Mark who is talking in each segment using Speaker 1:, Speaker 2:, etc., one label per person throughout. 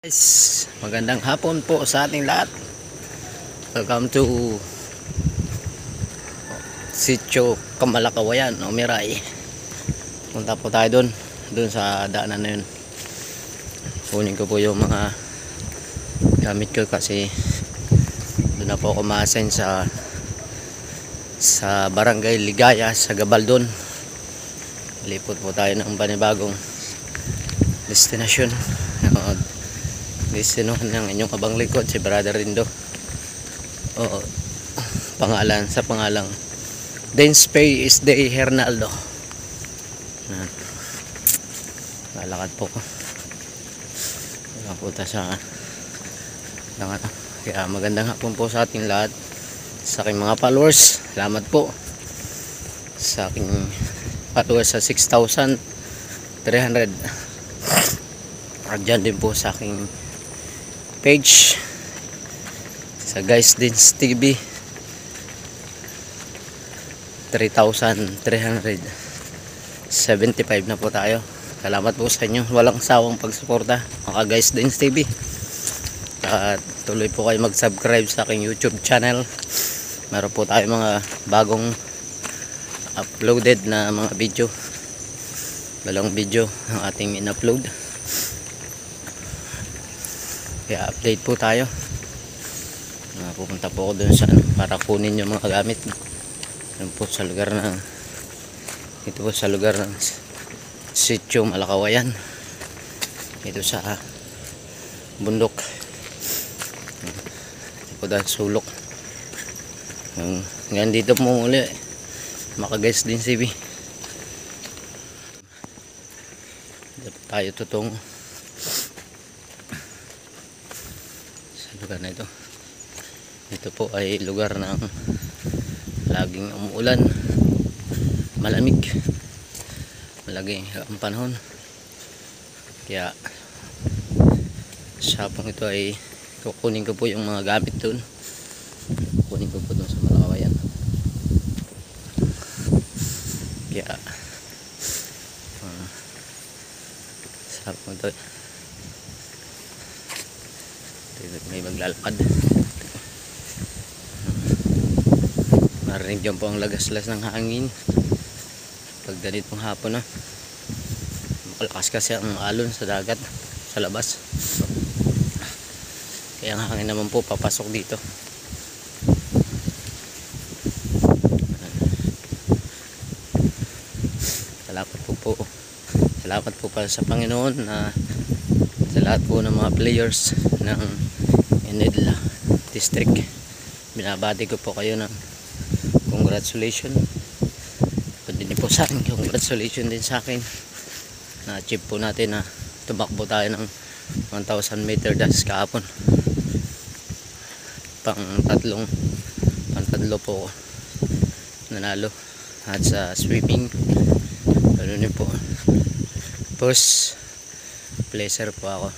Speaker 1: Guys, magandang hapon po sa ating lahat. Welcome to Sitio Kamalakawayan o Miray. Punta po tayo dun sa daanan na yun. Kunin ko po yung mga gamit ko kasi doon na po ako ma-assign sa Barangay Ligaya sa Gabaldon. Lipot po tayo ng panibagong destinasyon. Destino ng inyong abang likod, si Brother Rindo. Pangalang Denspay is Day Hernaldo. Lalakad po ko. Punta sa kaya magandang hapon po sa ating lahat, sa aking mga followers. Salamat po sa aking followers sa 6,300. At dyan din po sa aking page sa Guys Dins TV 3,375 na po tayo. Salamat po sa inyo walang sawang pagsuporta mga Guys Dins TV. At tuloy po kayo mag-subscribe sa aking YouTube channel. Meron po tayo mga bagong uploaded na mga video. Dalawang video ang ating in-upload. Kaya update po tayo. Pupunta po ako dun sa para kunin yung mga gamit. Dun po sa lugar ng ito po sa lugar ng Sitio Malakawayan. Ito sa bundok. Ito po dahil sulok. Ngayon dito po muli Guys Dins TV. Dito tayo tutungo lugar na ito. Ito po ay lugar ng laging umuulan, malamig, malaging ang panahon. Kaya sa hapong ito ay kukunin ko po yung mga gamit dun. Kukunin ko po dun sa Malakawayan. Kaya sa hapong ito may maglalakad. Marinig dyan po ang lagaslas ng hangin pag ganitong hapon na. Makalakas kasi ang alon sa dagat sa labas, kaya ang hangin naman po papasok dito. Salamat po pala sa Panginoon na sa lahat po ng mga players ng Enedla District. Binabati ko po kayo ng congratulations. Pwede din po sa akin, congratulations din sa akin. Na-achieve po natin na tumakbo tayo ng 1,000 meter dash kahapon. Pang-tatlo po nanalo. At sa swimming, ano din po, first pleasure po ako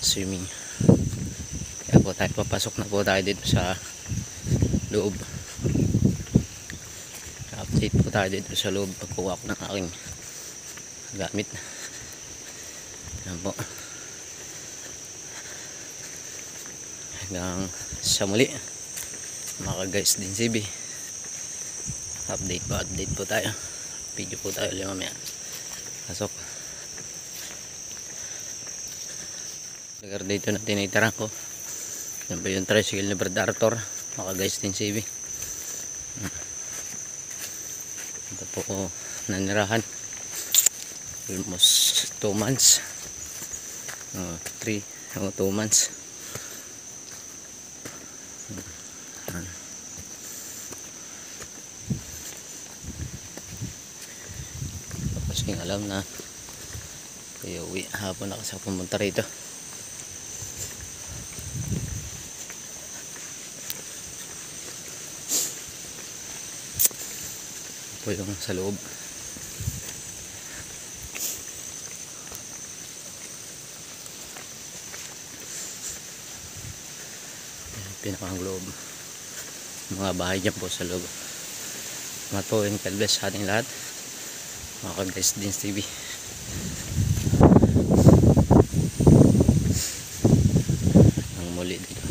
Speaker 1: swimming. Kaya po tayo papasok na po tayo dito sa loob. Update po tayo dito sa loob pagkuha ko ng aking gamit. Yan po. Hanggang sa muli mga Guys Dins TV. Update po tayo. Video po tayo ulit mamaya. Pasok. Lugar dito na tinitirahan ko. Yan po yung tricycle ni Brad Arthur, mga Guys Dins TV. Ito po ko nanirahan almost 2 months, 2 months. Tapos yung alam na kaya uwi hapon na kasi pumunta rito. Po yung sa loob. Pinakang loob. Mga bahay dyan po sa loob. Salamat po and God bless sa ating lahat. Mga Guys Dins TV. muli dito.